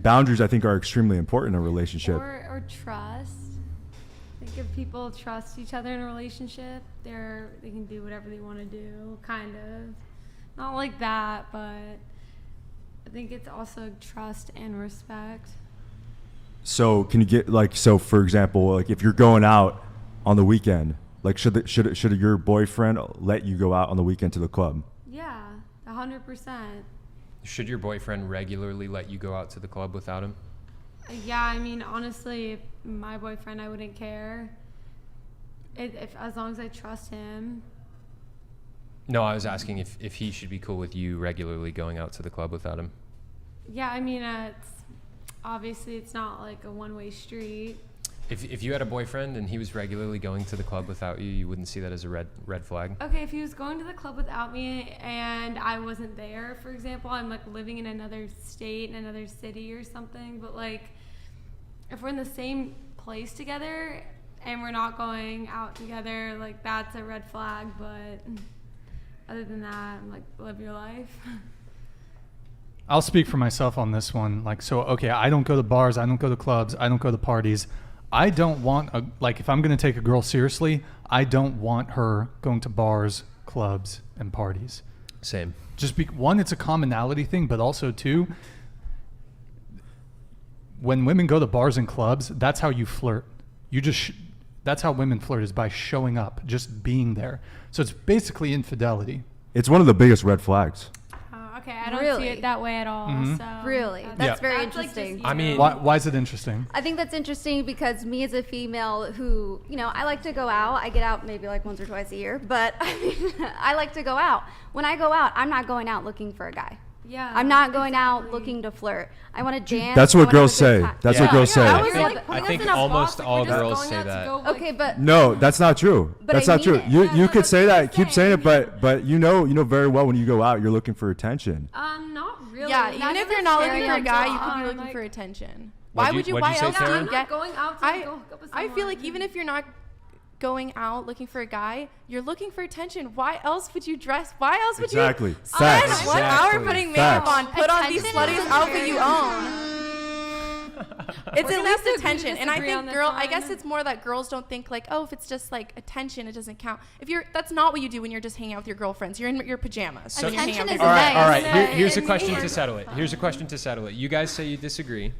boundaries, I think, are extremely important in a relationship. Or trust. I think if people trust each other in a relationship, they can do whatever they want to do, kind of. Not like that, but I think it's also trust and respect. So can you get so for example, like if you're going out on the weekend, like should your boyfriend let you go out on the weekend to the club? Yeah, 100%. Should your boyfriend regularly let you go out to the club without him? Yeah, I mean, honestly, if my boyfriend, I wouldn't care. If as long as I trust him. No, I was asking if he should be cool with you regularly going out to the club without him. Yeah, I mean, obviously it's not like a one-way street. If you had a boyfriend and he was regularly going to the club without you, you wouldn't see that as a red flag? Okay, if he was going to the club without me and I wasn't there, for example, I'm like living in another state, in another city or something, but like if we're in the same place together and we're not going out together, like that's a red flag. But other than that, I'm like, live your life. I'll speak for myself on this one. Like, so, okay, I don't go to bars, I don't go to clubs, I don't go to parties. I don't want, if I'm going to take a girl seriously, I don't want her going to bars, clubs, and parties. Same. Just one, it's a commonality thing, but also two, when women go to bars and clubs, that's how you flirt. That's how women flirt, is by showing up, just being there. So it's basically infidelity. It's one of the biggest red flags. Okay, I don't see it that way at all. Mm-hmm. So really? That's very interesting. I mean, why is it interesting? I think that's interesting because me as a female who, I like to go out. I get out maybe like once or twice a year, but I mean, I like to go out. When I go out, I'm not going out looking for a guy. Yeah. I'm not going out looking to flirt. I want to dance. That's what girls say. That's what girls say. I think almost all girls say that. Okay, but no, that's not true. That's not true. You could say that, keep saying it, but you know very well when you go out, you're looking for attention. Not really. Yeah, even if you're not looking for a guy, you could be looking for attention. Why else would you get? Going out to go hook up with someone. I feel like even if you're not going out looking for a guy, you're looking for attention. Why else would you dress? Why else would you spend 1 hour putting makeup on, put on the sluttiest outfit you own? It's at least attention. And I think I guess it's more that girls don't think like, oh, if it's just like attention, it doesn't count. That's not what you do when you're just hanging out with your girlfriends. You're in your pajamas. So attention is all right. nice. Here's a question to settle it. You guys say you disagree.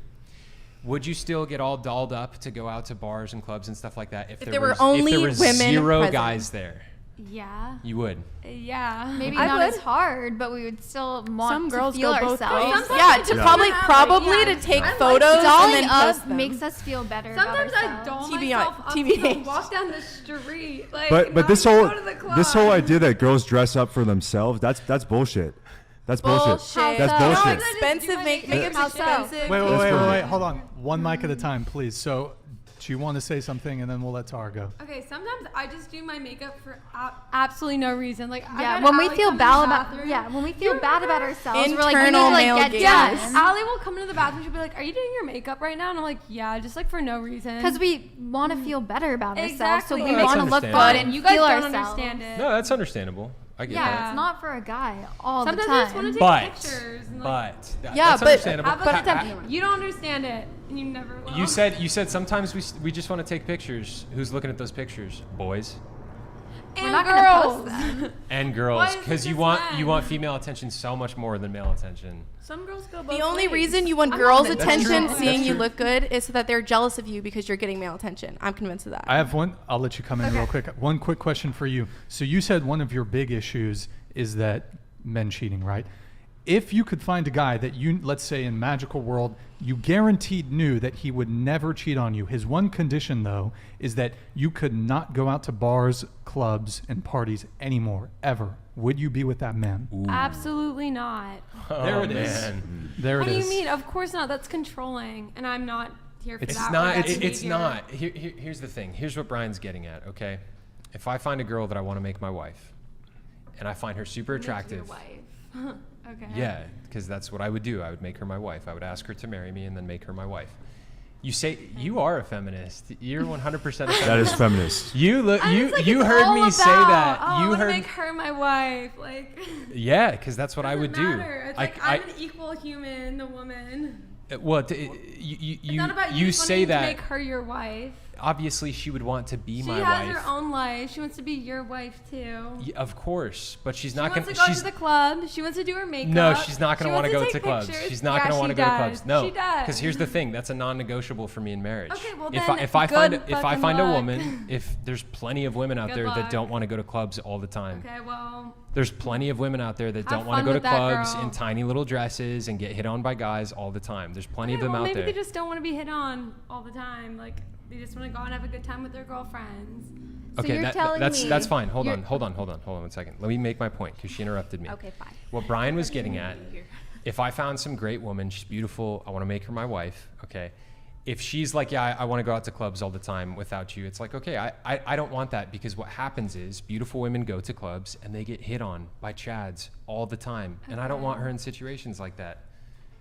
Would you still get all dolled up to go out to bars and clubs and stuff like that if there were only women zero present? Guys there? Yeah. You would? Yeah. Maybe not as hard, but we would still want Some to girls feel go both ourselves. ways. Yeah, probably to take photos Dolling and then up post them. makes us feel better Sometimes about I ourselves. doll myself up to TBH. go walk down the street. Like, But this whole idea that girls dress up for themselves, that's bullshit. That's bullshit. That's How bullshit. expensive makeup's expensive. Wait. Hold on. One mic at a time, please. So, do you want to say something, and then we'll let Tara go? Okay, sometimes I just do my makeup for absolutely no reason. Like, When we feel bad about ourselves, we're like, we need to like get done. Allie will come into the bathroom. She'll be like, "Are you doing your makeup right now?" And I'm like, "Yeah, just like for no reason." Because we want to feel better about ourselves, Exactly. so we That's want to look good understandable. and you guys feel don't ourselves. understand it. No, that's understandable. I get that. It's not for a guy all Sometimes the I just want time. to take pictures. And That's understandable. you don't understand it, and you never will. You said sometimes we just want to take pictures. Who's looking at those pictures? Boys and not gonna post girls. and girls, Why is it because you just want men? female attention so much more than male attention. Some girls go both The only ways. reason you want I'm girls' not- attention That's seeing true. you look good is so that they're jealous of you because you're getting male attention. I'm convinced of that. I have one. I'll let you come in real quick. One quick question for you. So you said one of your big issues is that men cheating, right? If you could find a guy that you, let's say in magical world, you guaranteed knew that he would never cheat on you. His one condition, though, is that you could not go out to bars, clubs, and parties anymore, ever. Would you be with that man? Absolutely not. There it is. Man. There What it do is. you mean? Of course not. That's controlling, and I'm not here for It's that. not. That's It's behavior. not. Here's the thing. Here's what Brian's getting at. Okay, if I find a girl that I want to make my wife, and I find her super attractive. Your wife. Okay. Yeah, because that's what I would do. I would make her my wife. I would ask her to marry me and then make her my wife. You say you are a feminist. You're 100% a feminist. That is feminist. You look. It's You it's heard all me about, say that. Oh, You I want to heard. make her my wife. Like. Yeah, because that's what I would Doesn't do. matter. It's like I'm an equal human, the woman. Well, It's not about you just say wanting that. to make her your wife. Obviously, she would want to be my She wife. has her own life. She wants to be your wife too. Yeah, of course, but she's She not wants going to go to the club. She wants to do her makeup. No, she's not going to want to go wants to take clubs. pictures. She's not Yeah, going to want to she go to does. clubs. No, She does. because here's the thing: that's a non-negotiable for me in marriage. Okay, well if then, if I find good if I fucking find a luck. woman, if there's plenty of women out Good there that luck. don't want to go to clubs all the time. Okay, well. There's plenty of women out there that Have don't want to fun go to with that, clubs girl. in tiny little dresses and get hit on by guys all the time. There's plenty of them well, out maybe there. they just don't want to be hit on all the time. Like they just want to go out and have a good time with their girlfriends. So Okay, you're telling me that's fine. Hold you're- on 1 second. Let me make my point because she interrupted me. Okay, fine. What Brian was getting at, if I found some great woman, she's beautiful, I want to make her my wife, okay? If she's like, yeah, I want to go out to clubs all the time without you, it's like, okay, I don't want that because what happens is beautiful women go to clubs and they get hit on by chads all the time. And I don't want her in situations like that.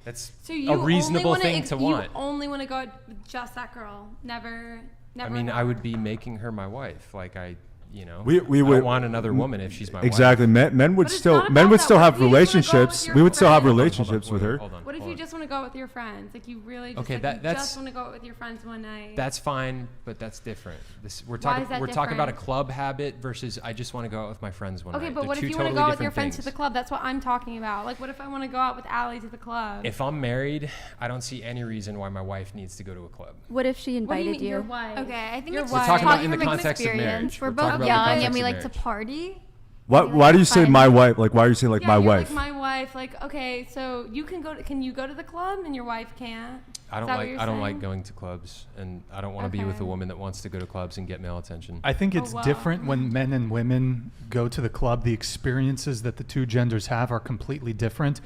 That's So you a reasonable only thing to want. You only want to go out with just that girl. Never. I mean, I would be making her my wife. Like I We I would don't want another woman if she's my exactly. wife. Men would But it's still not men about would that. still What have if you just wanna go out with relationships. your We would still have friends? relationships with her. Hold on. What if you just want to go out with your friends? Like you really just, Okay, like, that's- just want to go out with your friends one night. That's fine, but that's different. We're Why talking is that we're talking about a different? club habit versus I just want to go out with my friends one Okay, night. but They're what if two you want to totally go out with your different friends to things. the club? That's what I'm talking about. Like, what if I want to go out with Allie to the club? If I'm married, I don't see any reason why my wife needs to go to a club. What if she What do you invited mean, your you? wife? Okay, I think Your it's wife. just We're talking about talking in the from context of marriage. experience. We're We're talking both about in the young and context we of like to marriage. party. Why do you say my wife? Like, why are you saying like Yeah, my you're wife? like my wife. Like, okay, so you can go. Can you go to the club and your wife can't? I don't Is that what like you're I don't like saying? going to clubs, and I don't want to be with a Okay. woman that wants to go to clubs and get male attention. I think Oh, it's wow. different when men and women go to the club. The experiences that the two genders have are completely different.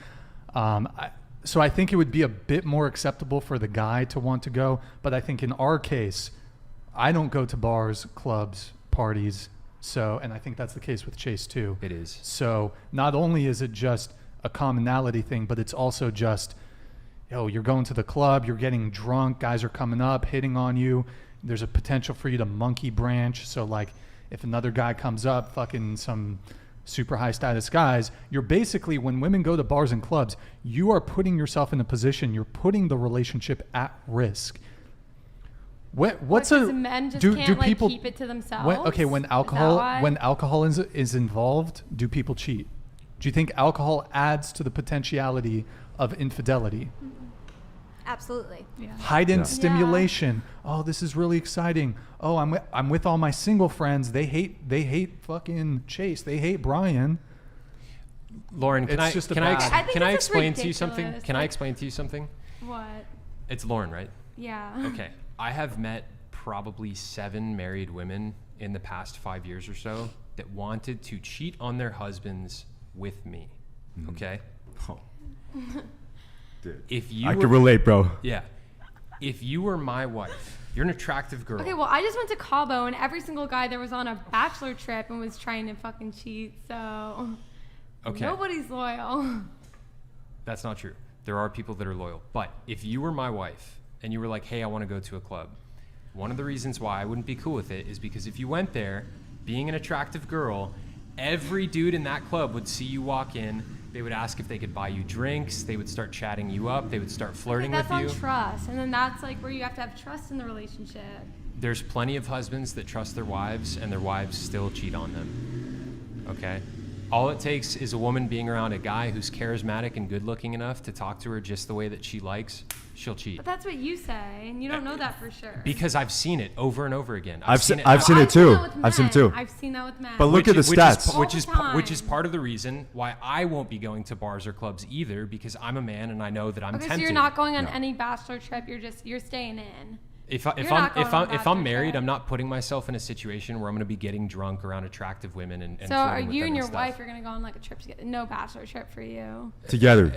So I think it would be a bit more acceptable for the guy to want to go. But I think in our case, I don't go to bars, clubs, parties. So, and I think that's the case with Chase too. It is. So not only is it just a commonality thing, but it's also just, you're going to the club, you're getting drunk, guys are coming up, hitting on you. There's a potential for you to monkey branch. So like if another guy comes up, fucking some super high status guys, you're basically, when women go to bars and clubs, you are putting yourself in a position, you're putting the relationship at risk. What's Because men just can't like keep it to themselves. When Is that alcohol why? when alcohol is involved, do people cheat? Do you think alcohol adds to the potentiality of infidelity? Absolutely. Heightened Yeah. stimulation. Oh, this is really exciting. Oh, I'm with all my single friends. They hate fucking Chase. They hate Brian. Lauren, can It's I just a can I, bad- ex- I think can I it's just explain to you something? ridiculous. Can I Like- explain to you something? What? It's Lauren, right? Yeah. Okay. I have met probably 7 married women in the past 5 years or so that wanted to cheat on their husbands with me. Okay? Oh. Dude. If you I were, can relate, bro. Yeah. If you were my wife, you're an attractive girl. Okay, well, I just went to Cabo, and every single guy there was on a bachelor trip and was trying to fucking cheat. So Okay. nobody's loyal. That's not true. There are people that are loyal. But if you were my wife and you were like, hey, I want to go to a club, one of the reasons why I wouldn't be cool with it is because if you went there, being an attractive girl, every dude in that club would see you walk in. They would ask if they could buy you drinks. They would start chatting you up. They would start flirting That's with on you. trust, and then that's like where you have to have trust in the relationship. There's plenty of husbands that trust their wives and their wives still cheat on them. Okay? All it takes is a woman being around a guy who's charismatic and good looking enough to talk to her just the way that she likes, she'll cheat. But that's what you say, and you don't know that for sure. Because I've seen it over and over again. I've seen it I've too. that with I've seen it men. too. I've seen that with men. But look at the stats. Which is All the which is time. part of the reason why I won't be going to bars or clubs either, because I'm a man and I know that I'm okay, tempted. so you're not going on No. any bachelor trip. You're staying in. If You're not going on a I'm bachelor married, trip. I'm not putting myself in a situation where I'm going to be getting drunk around attractive women and So are flirting with you them and your stuff. wife are gonna go on like a trip together? No bachelor trip for you. Together.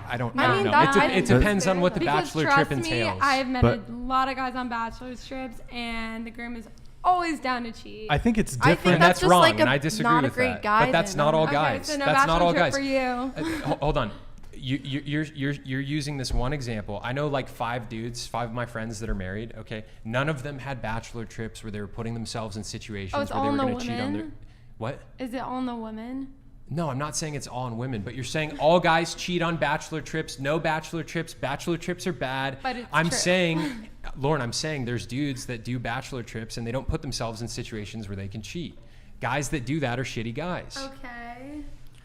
I don't I mean, know. that- I It think depends that's on what the Because bachelor trust trip me, entails. I have met But- a lot of guys on bachelor trips, and the groom is always down to cheat. I think it's I think different. and that's just wrong, like and a I disagree not a with great that. guy But that's then. not all Okay, guys. so no That's not all bachelor guys. trip for you. Hold on. You're using this one example. I know like 5 dudes, 5 of my friends that are married. Okay, none of them had bachelor trips where they were putting themselves in situations Oh, it's where they all were on the going to cheat on their. women? What? Is it on the woman? No, I'm not saying it's all on women, but you're saying all guys cheat on bachelor trips, no bachelor trips. Bachelor trips are bad. But it's I'm true. saying, Lauren, I'm saying there's dudes that do bachelor trips and they don't put themselves in situations where they can cheat. Guys that do that are shitty guys. Okay.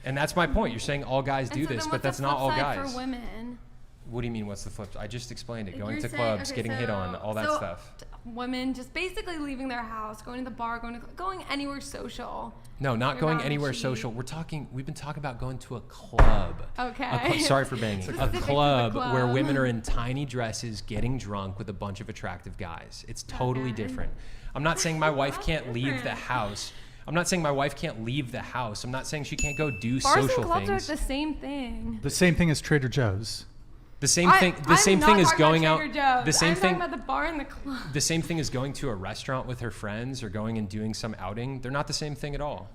And that's my point. You're saying all guys And do so this, then but what's that's the not all flip side guys. For women. What do you mean, what's the flip? I just explained it. Going You're to saying- clubs, okay, getting hit on, all that so stuff. Women just basically leaving their house, going to the bar, going anywhere social. No, not You're going not anywhere cheat. social. We've been talking about going to a club. Okay. Sorry for banging. A Specific to the club where club. women are in tiny dresses getting drunk with a bunch of attractive guys. It's totally Okay. different. I'm not saying my wife That's can't leave the different. house. I'm not saying my wife can't leave the house. I'm not saying she can't go do Bars social and clubs things. are the same thing. The same thing as Trader Joe's. The same thing. The same thing is going out. The same I'm thing. talking about the bar and the club. The same thing as going to a restaurant with her friends or going and doing some outing. They're not the same thing at all.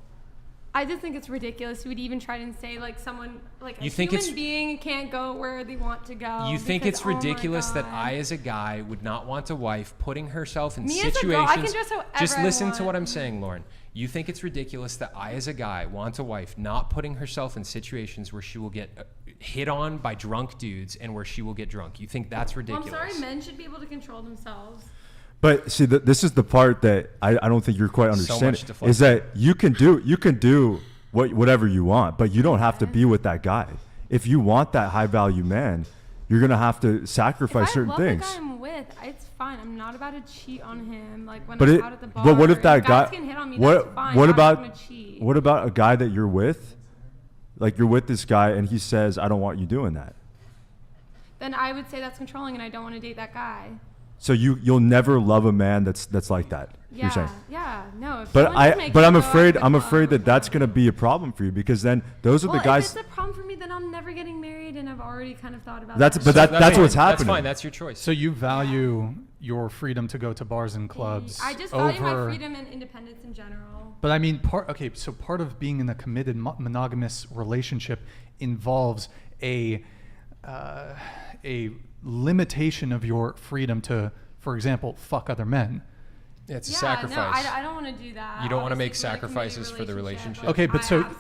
I just think it's ridiculous. You would even try to say like someone like a You think human it's- being can't go where they want to go. You think because, it's oh my ridiculous that God. I, as a guy, would not want a wife putting herself in Me as a situations. girl, I can dress however Just I listen to want. what I'm saying, Lauren. You think it's ridiculous that I, as a guy, want a wife not putting herself in situations where she will get hit on by drunk dudes and where she will get drunk. You think that's Well, ridiculous? I'm sorry, men should be able to control themselves. But see, this is the part that I don't think you're quite So understanding. much deflection. Is that you can do whatever you want, but you don't have to be with that guy. If you want that high value man, you're gonna have to sacrifice If I certain love things. the guy I'm with, it's fine. I'm not about to cheat on him. Like when But I'm it, out at the bar. but what if that guys guy? can hit on me, What that's fine. what I'm about not gonna cheat. what about a guy that you're with? Like you're with this guy and he says, "I don't want you doing that." Then I would say that's controlling, and I don't want to date that guy. So you'll never love a man that's like that. You're saying. Yeah, no. If But someone just makes but you I'm go out afraid to the I'm club, afraid that that's gonna be a problem for you because then those are well, the guys. if it's a problem for me, then I'm never getting married, and I've already kind of thought about That's- that. but that's fine. what's happening. That's fine. That's your choice. So you value your freedom to go to bars and clubs I just value my over. freedom and independence in general. But I mean, part of being in a committed monogamous relationship involves a limitation of your freedom to, for example, fuck other men. it's a Yeah, sacrifice. no, I don't want to do that. You don't wanna make Obviously, if we're in a committed sacrifices for the relationship. Okay, but I so